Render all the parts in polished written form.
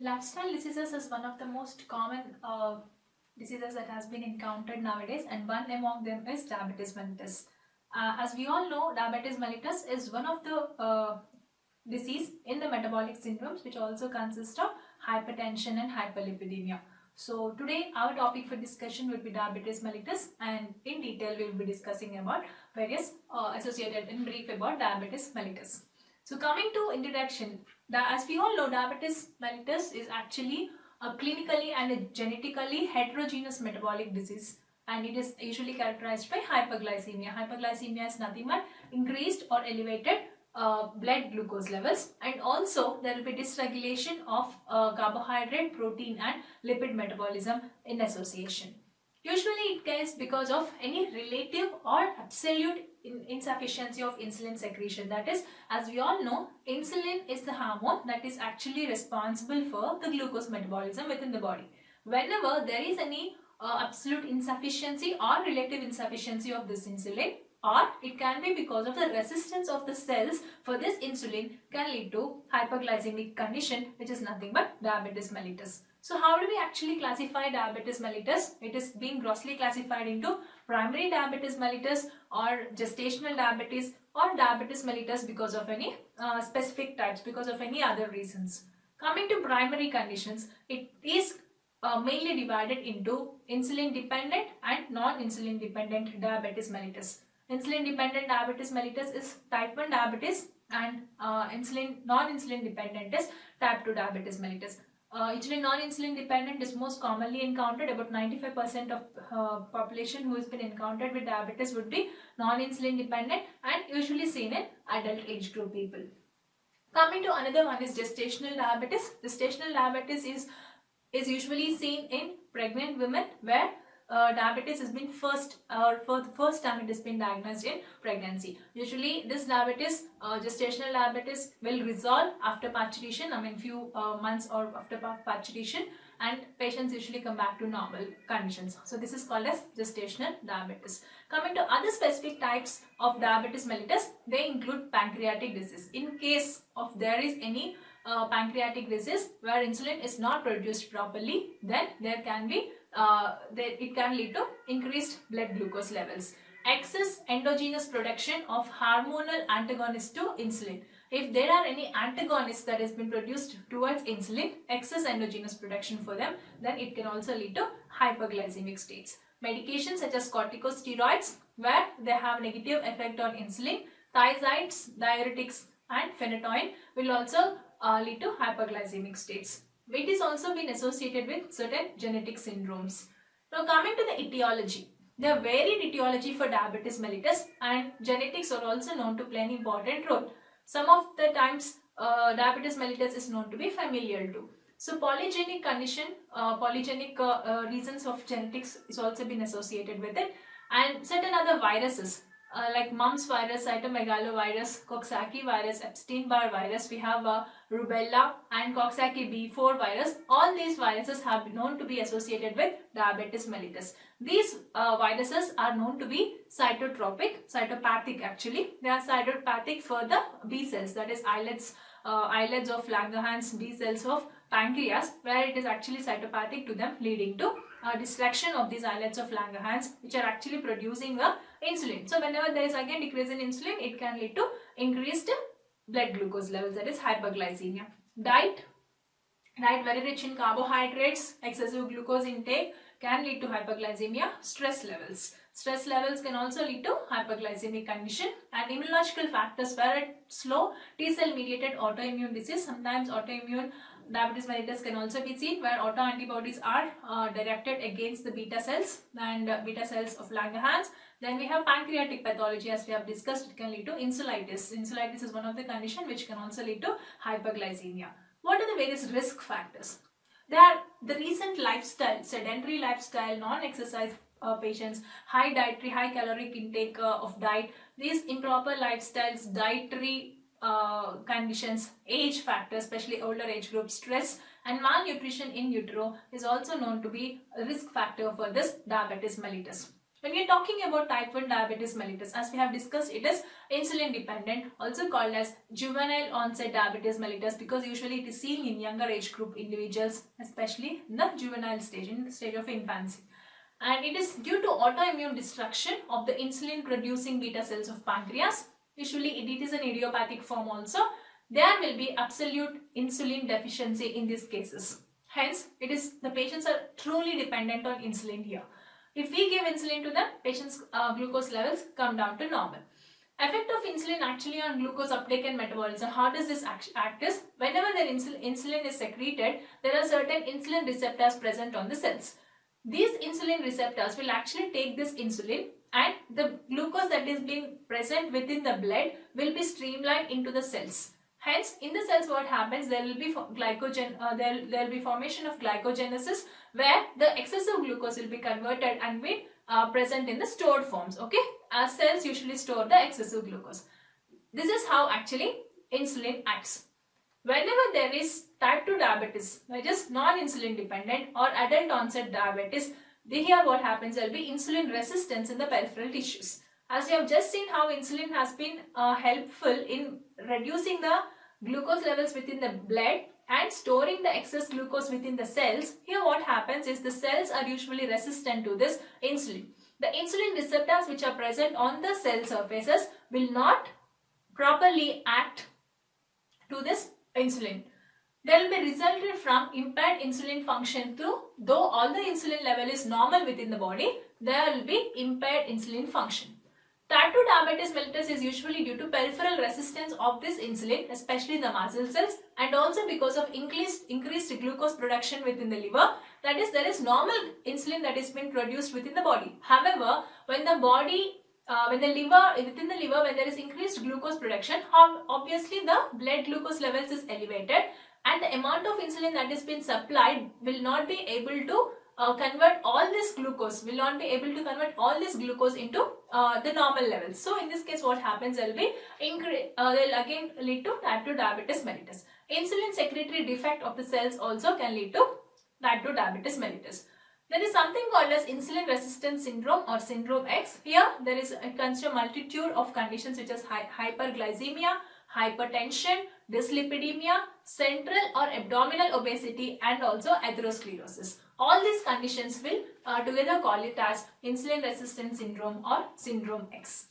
Lifestyle diseases is one of the most common diseases that has been encountered nowadays, and one among them is diabetes mellitus. As we all know, diabetes mellitus is one of the disease in the metabolic syndromes, which also consist of hypertension and hyperlipidemia. So today our topic for discussion will be diabetes mellitus, and in detail we will be discussing about various associated in brief about diabetes mellitus. So coming to introduction, as we all know, diabetes mellitus is actually a clinically and a genetically heterogeneous metabolic disease, and it is usually characterized by hyperglycemia. Hyperglycemia is nothing but increased or elevated blood glucose levels, and also there will be dysregulation of carbohydrate, protein and lipid metabolism in association. Usually it is because of any relative or absolute insufficiency of insulin secretion. That is, as we all know, insulin is the hormone that is actually responsible for the glucose metabolism within the body. Whenever there is any absolute insufficiency or relative insufficiency of this insulin, or it can be because of the resistance of the cells for this insulin, can lead to hyperglycemic condition, which is nothing but diabetes mellitus. So how do we actually classify diabetes mellitus? It is being grossly classified into primary diabetes mellitus or gestational diabetes or diabetes mellitus because of any specific types, because of any other reasons. Coming to primary conditions, it is mainly divided into insulin dependent and non-insulin dependent diabetes mellitus. Insulin dependent diabetes mellitus is type 1 diabetes, and non-insulin dependent is type 2 diabetes mellitus. Insulin non-insulin dependent is most commonly encountered. About 95% of population who has been encountered with diabetes would be non-insulin dependent and usually seen in adult age group people. Coming to another one is gestational diabetes. Gestational diabetes is usually seen in pregnant women, where diabetes has been for the first time it has been diagnosed in pregnancy. Usually this diabetes, gestational diabetes, will resolve after parturition, few months or after parturition, and patients usually come back to normal conditions. So this is called as gestational diabetes. Coming to other specific types of diabetes mellitus, they include pancreatic disease. In case of there is any pancreatic disease where insulin is not produced properly, then there can be it can lead to increased blood glucose levels. Excess endogenous production of hormonal antagonists to insulin. If there are any antagonists that has been produced towards insulin, excess endogenous production for them, then it can also lead to hyperglycemic states. Medications such as corticosteroids, where they have negative effect on insulin, thiazides, diuretics and phenytoin will also lead to hyperglycemic states. It is also been associated with certain genetic syndromes. Now coming to the etiology. There are varied etiology for diabetes mellitus, and genetics are also known to play an important role. Some of the times diabetes mellitus is known to be familial too. So polygenic condition, reasons of genetics is also been associated with it, and certain other viruses like mumps virus, cytomegalovirus, Coxsackie virus, Epstein-Barr virus, we have rubella and Coxsackie B4 virus. All these viruses have been known to be associated with diabetes mellitus. These viruses are known to be cytopathic actually. They are cytopathic for the B cells, that is islets of Langerhans, B cells of pancreas, where it is actually cytopathic to them, leading to destruction of these islets of Langerhans, which are actually producing the insulin. So whenever there is again decrease in insulin, it can lead to increased blood glucose levels, that is hyperglycemia. Diet very rich in carbohydrates, excessive glucose intake can lead to hyperglycemia. Stress levels can also lead to hyperglycemic condition, and immunological factors, where a slow T cell mediated autoimmune disease, sometimes autoimmune diabetes mellitus can also be seen, where autoantibodies are directed against the beta cells and beta cells of Langerhans. Then we have pancreatic pathology, as we have discussed. It can lead to insulitis. Insulitis is one of the conditions which can also lead to hyperglycemia. What are the various risk factors? There are the recent lifestyle, sedentary lifestyle, non-exercise patients, high caloric intake of diet, these improper lifestyles, dietary conditions, age factors, especially older age group, stress and malnutrition in utero is also known to be a risk factor for this diabetes mellitus. When we are talking about type 1 diabetes mellitus, as we have discussed, it is insulin dependent, also called as juvenile onset diabetes mellitus, because usually it is seen in younger age group individuals, especially in the juvenile stage, in the stage of infancy. And it is due to autoimmune destruction of the insulin producing beta cells of pancreas. Usually it is an idiopathic form also. There will be absolute insulin deficiency in these cases. Hence, the patients are truly dependent on insulin here. If we give insulin to them, patients' glucose levels come down to normal. Effect of insulin actually on glucose uptake and metabolism. How does this act is, whenever the insulin is secreted, there are certain insulin receptors present on the cells. These insulin receptors will actually take this insulin, and the glucose that is being present within the blood will be streamlined into the cells. Hence, in the cells what happens, there will be there will be formation of glycogenesis, where the excessive glucose will be converted and be present in the stored forms. Okay, our cells usually store the excessive glucose. This is how actually insulin acts. Whenever there is type 2 diabetes, which is non-insulin dependent, or adult onset diabetes, here what happens, there will be insulin resistance in the peripheral tissues. As you have just seen how insulin has been helpful in reducing the glucose levels within the blood and storing the excess glucose within the cells, here what happens is the cells are usually resistant to this insulin. The insulin receptors which are present on the cell surfaces will not properly act to this insulin. There will be resulted from impaired insulin function too. Though all the insulin level is normal within the body, there will be impaired insulin function. Type 2 diabetes mellitus is usually due to peripheral resistance of this insulin, especially in the muscle cells, and also because of increased glucose production within the liver. That is, there is normal insulin that is being produced within the body. However, when the body within the liver, when there is increased glucose production, obviously the blood glucose levels is elevated, and the amount of insulin that is being supplied will not be able to convert all this glucose, into the normal levels. So in this case what happens, there will again lead to type 2 diabetes mellitus. Insulin secretory defect of the cells also can lead to type 2 diabetes mellitus. There is something called as insulin resistance syndrome or syndrome X. Here there is a multitude of conditions such as hyperglycemia, hypertension, dyslipidemia, central or abdominal obesity, and also atherosclerosis. All these conditions will together call it as insulin resistance syndrome or syndrome X.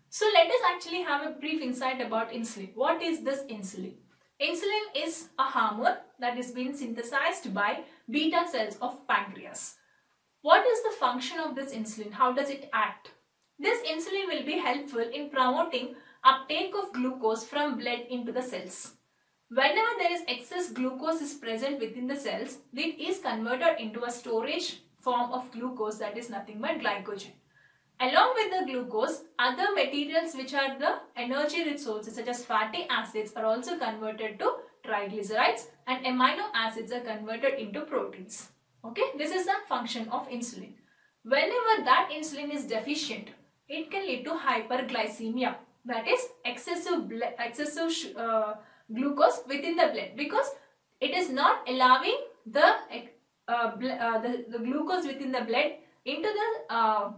So let us actually have a brief insight about insulin. What is this insulin? Insulin is a hormone that is being synthesized by beta cells of pancreas. What is the function of this insulin? How does it act? This insulin will be helpful in promoting uptake of glucose from blood into the cells. Whenever there is excess glucose is present within the cells, it is converted into a storage form of glucose, that is nothing but glycogen. Along with the glucose, other materials which are the energy rich sources such as fatty acids are also converted to triglycerides, and amino acids are converted into proteins. Okay, this is the function of insulin. Whenever that insulin is deficient, it can lead to hyperglycemia, that is excessive glucose within the blood, because it is not allowing the glucose within the blood into the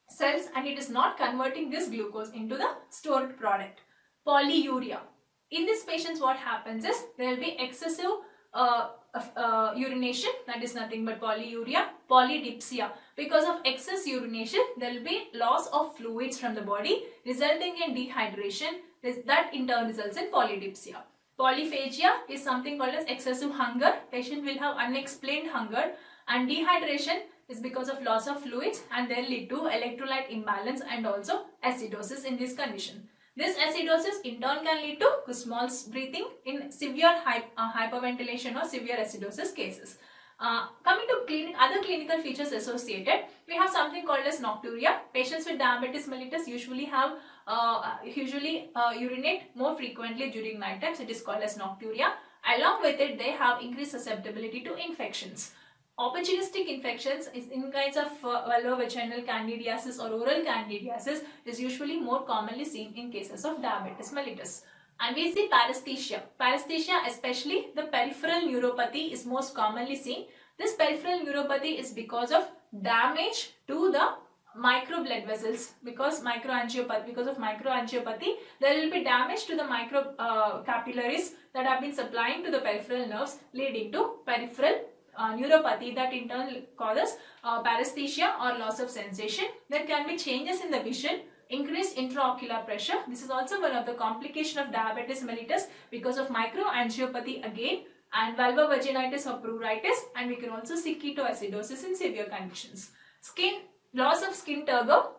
cells, and it is not converting this glucose into the stored product. Polyuria. In these patients what happens is there will be excessive urination, that is nothing but polyuria. Polydipsia. Because of excess urination, there will be loss of fluids from the body resulting in dehydration. That in turn results in polydipsia. Polyphagia is something called as excessive hunger. Patient will have unexplained hunger, and dehydration is because of loss of fluids, and then lead to electrolyte imbalance and also acidosis in this condition. This acidosis in turn can lead to Kussmaul's breathing in severe hyperventilation or severe acidosis cases. Coming to other clinical features associated, we have something called as nocturia. Patients with diabetes mellitus usually urinate more frequently during night times. It is called as nocturia. Along with it, they have increased susceptibility to infections. Opportunistic infections in kinds of vulvovaginal candidiasis or oral candidiasis is usually more commonly seen in cases of diabetes mellitus. And we see paresthesia. Paresthesia, especially the peripheral neuropathy, is most commonly seen. This peripheral neuropathy is because of damage to the micro blood vessels, because of microangiopathy, there will be damage to the micro capillaries that have been supplying to the peripheral nerves, leading to peripheral neuropathy that in turn causes paresthesia or loss of sensation. There can be changes in the vision, increased intraocular pressure. This is also one of the complication of diabetes mellitus because of microangiopathy again, and vulvovaginitis or pruritus, and we can also see ketoacidosis in severe conditions. Loss of skin turgor.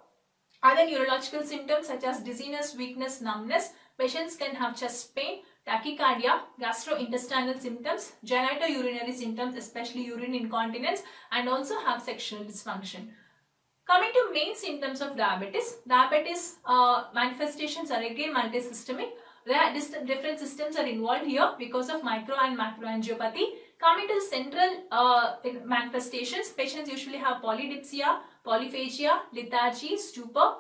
Other neurological symptoms such as dizziness, weakness, numbness. Patients can have chest pain, tachycardia, gastrointestinal symptoms, genitourinary symptoms, especially urine incontinence, and also have sexual dysfunction. Coming to main symptoms of diabetes manifestations are again multisystemic. There are different systems are involved here because of micro and macroangiopathy. Coming to the central manifestations, patients usually have polydipsia, polyphagia, lethargy, stupor.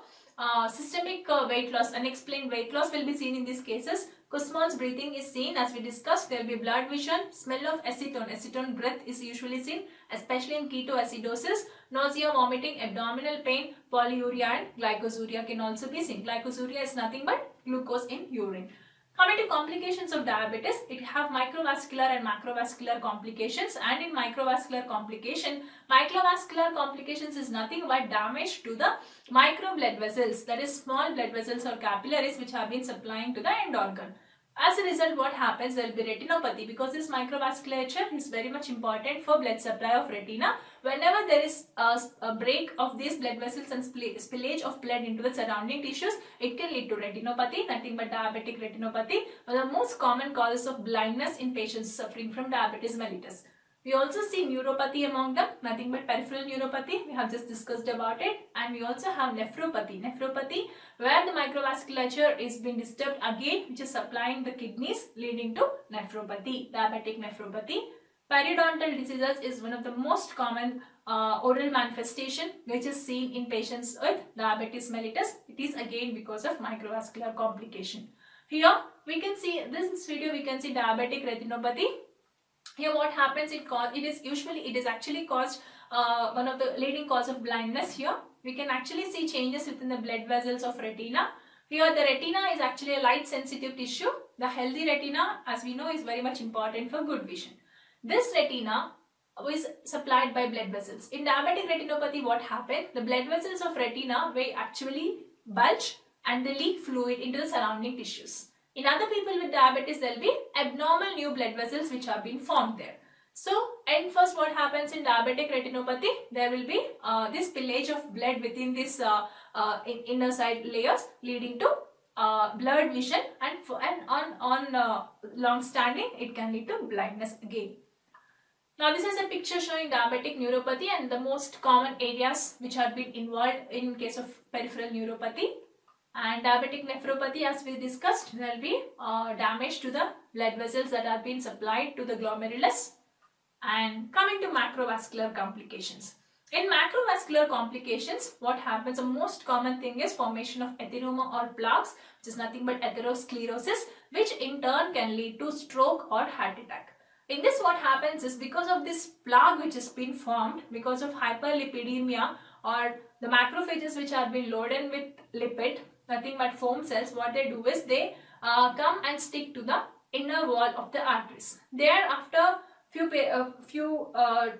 Systemic weight loss, unexplained weight loss will be seen in these cases. Kussmaul's breathing is seen, as we discussed. There will be blurred vision, smell of acetone. Acetone breath is usually seen, especially in ketoacidosis. Nausea, vomiting, abdominal pain, polyuria and glycosuria can also be seen. Glycosuria is nothing but glucose in urine. Coming to complications of diabetes, it have microvascular and macrovascular complications, and in microvascular complications is nothing but damage to the micro blood vessels, that is small blood vessels or capillaries which have been supplying to the end organ. As a result, what happens, there will be retinopathy, because this microvasculature is very much important for blood supply of retina. Whenever there is a break of these blood vessels and spillage of blood into the surrounding tissues, it can lead to retinopathy, nothing but diabetic retinopathy, one of the most common causes of blindness in patients suffering from diabetes mellitus. We also see neuropathy among them, nothing but peripheral neuropathy. We have just discussed about it. And we also have nephropathy. Nephropathy, where the microvasculature is being disturbed again, which is supplying the kidneys, leading to nephropathy, diabetic nephropathy. Periodontal diseases is one of the most common oral manifestation which is seen in patients with diabetes mellitus. It is again because of microvascular complication. Here we can see, this video we can see diabetic retinopathy. Here what happens, it is actually caused one of the leading cause of blindness. Here we can actually see changes within the blood vessels of retina. Here the retina is actually a light sensitive tissue. The healthy retina, as we know, is very much important for good vision. This retina is supplied by blood vessels. In diabetic retinopathy, what happened? The blood vessels of retina will actually bulge and they leak fluid into the surrounding tissues. In other people with diabetes, there will be abnormal new blood vessels which have been formed there. So, and first what happens in diabetic retinopathy? There will be this spillage of blood within this inner side layers, leading to blurred vision, and on long standing it can lead to blindness again. Now this is a picture showing diabetic neuropathy and the most common areas which have been involved in case of peripheral neuropathy. And diabetic nephropathy, as we discussed, there will be damage to the blood vessels that have been supplied to the glomerulus. And coming to macrovascular complications. In macrovascular complications, what happens, the most common thing is formation of atheroma or plaques, which is nothing but atherosclerosis, which in turn can lead to stroke or heart attack. In this, what happens is, because of this plaque which has been formed because of hyperlipidemia or the macrophages which are being loaded with lipid, nothing but foam cells, what they do is they come and stick to the inner wall of the arteries. Thereafter,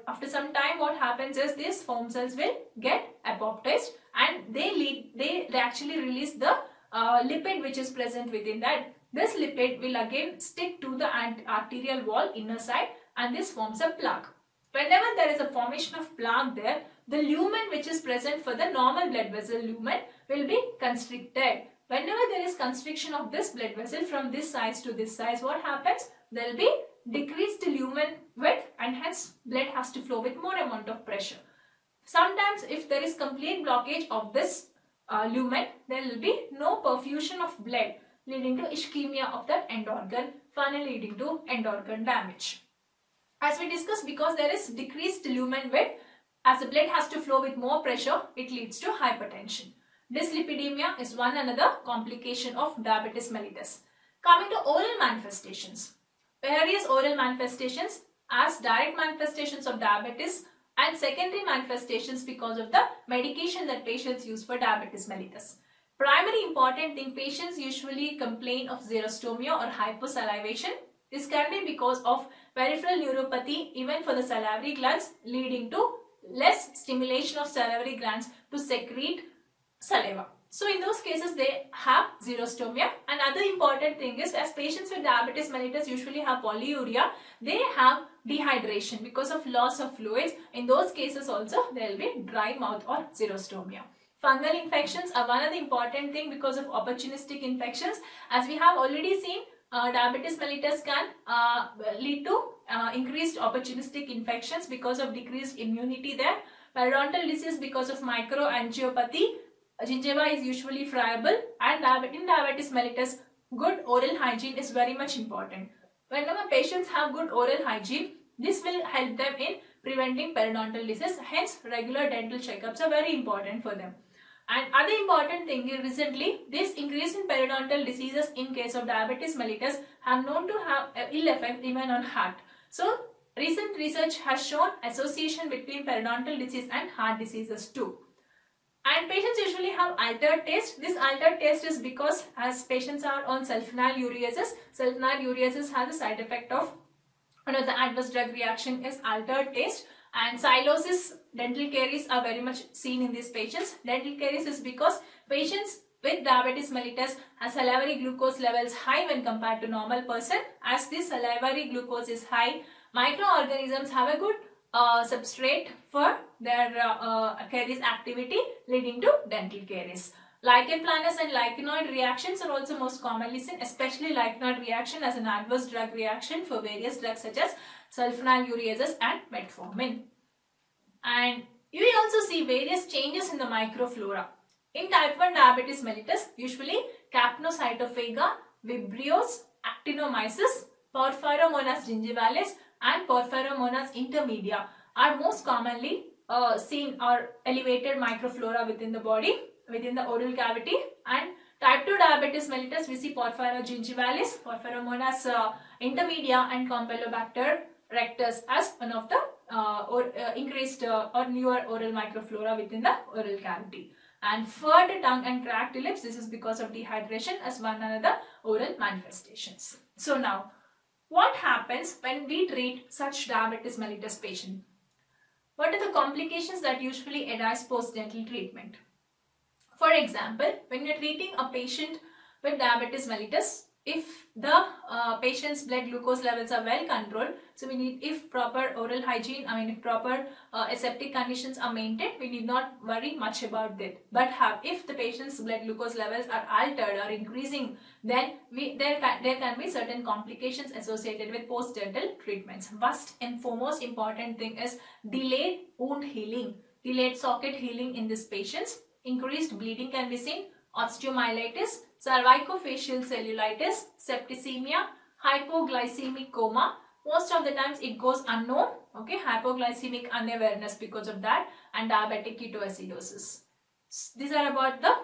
after some time, what happens is these foam cells will get apoptized and they actually release the lipid which is present within that. This lipid will again stick to the arterial wall inner side, and this forms a plaque. Whenever there is a formation of plaque there, the lumen which is present for the normal blood vessel lumen will be constricted. Whenever there is constriction of this blood vessel from this size to this size, what happens? There will be decreased lumen width, and hence blood has to flow with more amount of pressure. Sometimes if there is complete blockage of this lumen, there will be no perfusion of blood, leading to ischemia of the end organ, finally leading to end organ damage. As we discussed, because there is decreased lumen width, as the blood has to flow with more pressure, it leads to hypertension. Dyslipidemia is one another complication of diabetes mellitus. Coming to oral manifestations. Various oral manifestations as direct manifestations of diabetes and secondary manifestations because of the medication that patients use for diabetes mellitus. Primary important thing, patients usually complain of xerostomia or hyposalivation. This can be because of peripheral neuropathy even for the salivary glands, leading to less stimulation of salivary glands to secrete saliva. So in those cases they have xerostomia. Another important thing is, as patients with diabetes mellitus usually have polyuria, they have dehydration because of loss of fluids. In those cases also there will be dry mouth or xerostomia. Fungal infections are one of the important thing because of opportunistic infections. As we have already seen, diabetes mellitus can lead to increased opportunistic infections because of decreased immunity there. Periodontal disease because of microangiopathy. Gingiva is usually friable, and in diabetes mellitus, good oral hygiene is very much important. Whenever patients have good oral hygiene, this will help them in preventing periodontal disease. Hence, regular dental checkups are very important for them. And other important thing is, recently this increase in periodontal diseases in case of diabetes mellitus have known to have ill effect even on heart. So recent research has shown association between periodontal disease and heart diseases too. And patients usually have altered taste. This altered taste is because as patients are on sulfonylureases has a side effect of one of the adverse drug reaction is altered taste, and xylosis, dental caries are very much seen in these patients. Dental caries is because patients with diabetes mellitus has salivary glucose levels high when compared to normal person. As this salivary glucose is high, microorganisms have a good substrate for their caries activity, leading to dental caries. Lichen planus and lichenoid reactions are also most commonly seen, especially lichenoid reaction as an adverse drug reaction for various drugs such as sulfonylureases and metformin. And you will also see various changes in the microflora. In type 1 diabetes mellitus, usually capnocytophaga, vibrios, actinomyces, Porphyromonas gingivalis and Porphyromonas intermedia are most commonly seen or elevated microflora within the body, within the oral cavity. And type 2 diabetes mellitus, we see Porphyromonas gingivalis, Porphyromonas intermedia and Campylobacter rectus as one of the increased or newer oral microflora within the oral cavity. And furred tongue and cracked lips, this is because of dehydration as one another oral manifestations. So now, what happens when we treat such diabetes mellitus patient? What are the complications that usually arise post-dental treatment? For example, when you are treating a patient with diabetes mellitus, if the patient's blood glucose levels are well controlled, so we need, if proper oral hygiene, if proper aseptic conditions are maintained, we need not worry much about that. But if the patient's blood glucose levels are altered or increasing, then there can be certain complications associated with post-dental treatments. First and foremost important thing is delayed wound healing, delayed socket healing in these patients. Increased bleeding can be seen, osteomyelitis, cervicofacial cellulitis, septicemia, hypoglycemic coma. Most of the times it goes unknown, okay, hypoglycemic unawareness because of that, and diabetic ketoacidosis. These are about the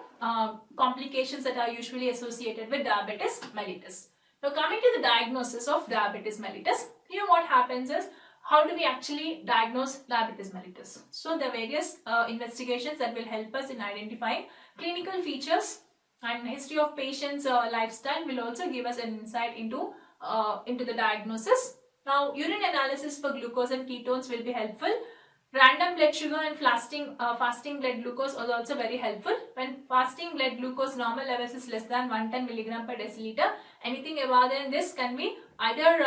complications that are usually associated with diabetes mellitus. Now coming to the diagnosis of diabetes mellitus, here what happens is, how do we actually diagnose diabetes mellitus? So the various investigations that will help us in identifying clinical features and history of patient's lifestyle will also give us an insight into the diagnosis. Now urine analysis for glucose and ketones will be helpful. Random blood sugar and fasting blood glucose is also very helpful. When fasting blood glucose normal levels is less than 110 mg per deciliter, anything above than this can be either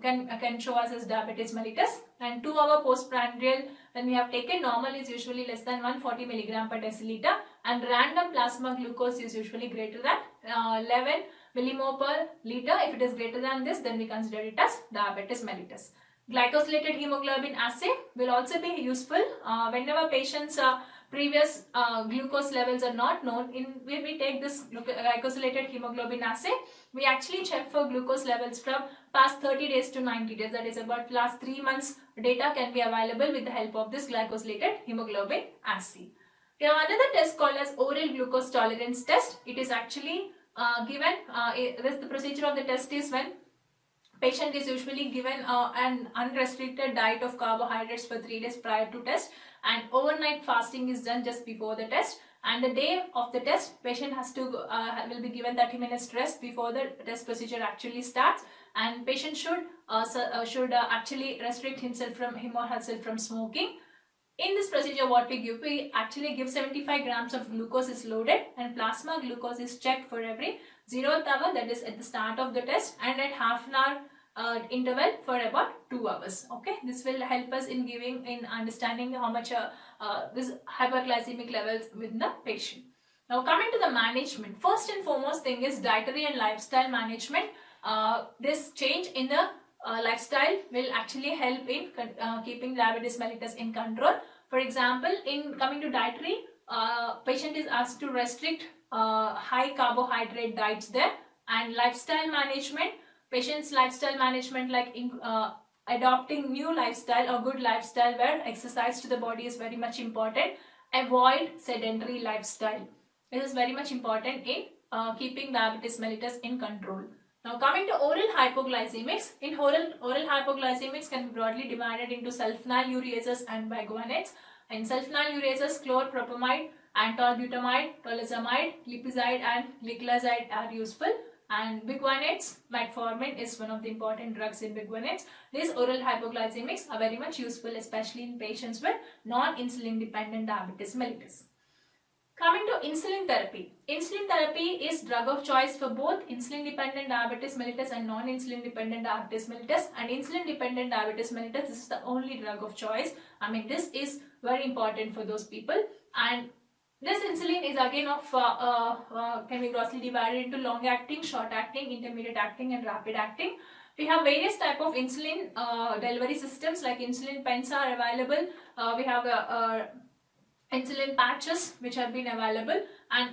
can show us as diabetes mellitus. And 2 hour postprandial, when we have taken, normal is usually less than 140 mg per deciliter, and random plasma glucose is usually greater than 11 millimole per liter. If it is greater than this, then we consider it as diabetes mellitus. Glycosylated hemoglobin assay will also be useful whenever patients' previous glucose levels are not known. When we take this glycosylated hemoglobin assay, we actually check for glucose levels from past 30 days to 90 days. That is about last 3 months data can be available with the help of this glycosylated hemoglobin assay. We have another test called as oral glucose tolerance test. It is actually given, the procedure of the test is when Patient is usually given an unrestricted diet of carbohydrates for 3 days prior to test, and overnight fasting is done just before the test. And the day of the test, patient has to will be given 30 minutes rest before the test procedure actually starts. And patient should actually restrict him or herself from smoking. In this procedure, what we actually give 75 grams of glucose is loaded, and plasma glucose is checked for every 0th hour, that is at the start of the test, and at half an hour interval for about 2 hours. Okay, this will help us in understanding how much this hyperglycemic levels within the patient. Now coming to the management, first and foremost thing is dietary and lifestyle management. This change in the lifestyle will actually help in keeping diabetes mellitus in control. For example, in coming to dietary, patient is asked to restrict high carbohydrate diets there. And lifestyle management, patient's lifestyle management like adopting new lifestyle or good lifestyle where exercise to the body is very much important. Avoid sedentary lifestyle. This is very much important in keeping diabetes mellitus in control. Now coming to oral hypoglycemics, in oral hypoglycemics can be broadly divided into sulfonyl urases and biguanates. In sulfonyl urases, chloropropamide, tolbutamide, tolazamide, lipizide and gliclazide are useful. And biguanates, metformin is one of the important drugs in biguanates. These oral hypoglycemics are very much useful, especially in patients with non-insulin dependent diabetes mellitus. Coming to insulin therapy. Insulin therapy is drug of choice for both insulin dependent diabetes mellitus and non-insulin dependent diabetes mellitus. And insulin dependent diabetes mellitus, this is the only drug of choice. I mean, this is very important for those people. And this insulin is again of can be grossly divided into long acting, short acting, intermediate acting and rapid acting. We have various type of insulin delivery systems like insulin pens are available. We have insulin patches which have been available, and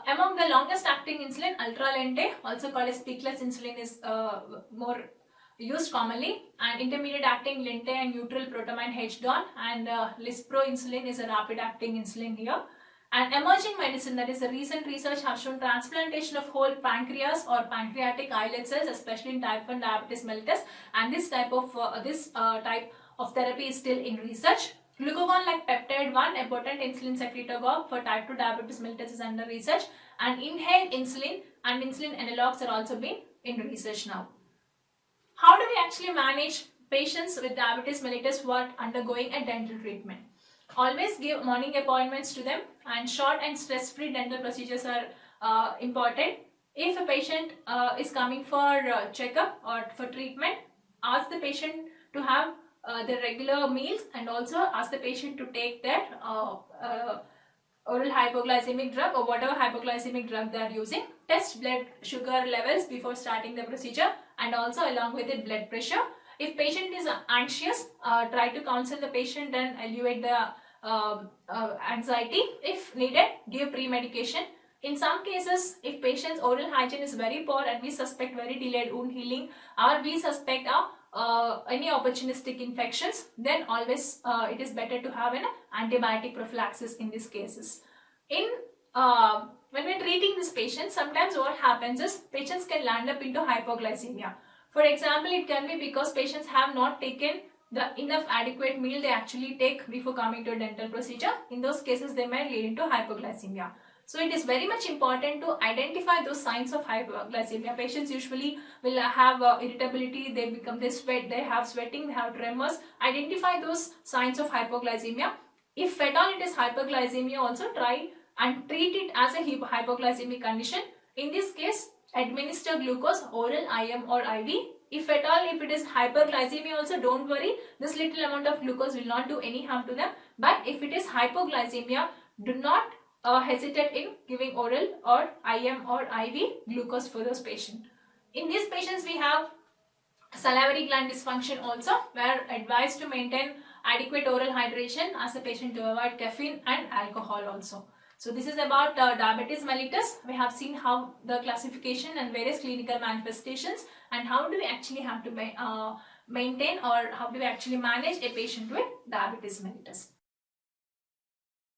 among the longest acting insulin, ultra lente, also called as peakless insulin, is more used commonly, and intermediate acting lente and neutral protamine HDON, and lispro insulin is a rapid acting insulin here. And emerging medicine, that is the recent research, have shown transplantation of whole pancreas or pancreatic islet cells, especially in type 1 diabetes mellitus, and this type of therapy is still in research. Glucagon-like peptide 1, a potent insulin secretagogue for type 2 diabetes mellitus, is under research, and inhaled insulin and insulin analogs are also being in research now. How do we actually manage patients with diabetes mellitus who are undergoing a dental treatment? Always give morning appointments to them, and short and stress-free dental procedures are important. If a patient is coming for checkup or for treatment, ask the patient to have the regular meals, and also ask the patient to take their oral hypoglycemic drug or whatever hypoglycemic drug they are using. Test blood sugar levels before starting the procedure, and also along with it blood pressure. If patient is anxious, try to counsel the patient and alleviate the anxiety. If needed, give pre-medication. In some cases, if patient's oral hygiene is very poor and we suspect very delayed wound healing, or we suspect any opportunistic infections, then always it is better to have an antibiotic prophylaxis in these cases. When we are treating this patient, sometimes what happens is patients can land up into hypoglycemia. For example, it can be because patients have not taken the enough adequate meal they actually take before coming to a dental procedure. In those cases, they may lead into hypoglycemia. So it is very much important to identify those signs of hypoglycemia. Patients usually will have irritability, they sweat, they have sweating, they have tremors. Identify those signs of hypoglycemia. If at all it is hyperglycemia, also try and treat it as a hypoglycemic condition. In this case, administer glucose, oral, IM or IV. If at all, if it is hyperglycemia also, don't worry, this little amount of glucose will not do any harm to them. But if it is hypoglycemia, do not hesitate in giving oral or IM or IV glucose for those patients. In these patients, we have salivary gland dysfunction also, where advised to maintain adequate oral hydration, ask the patient to avoid caffeine and alcohol also. So this is about diabetes mellitus. We have seen how the classification and various clinical manifestations, and how do we actually have to maintain, or how do we actually manage a patient with diabetes mellitus.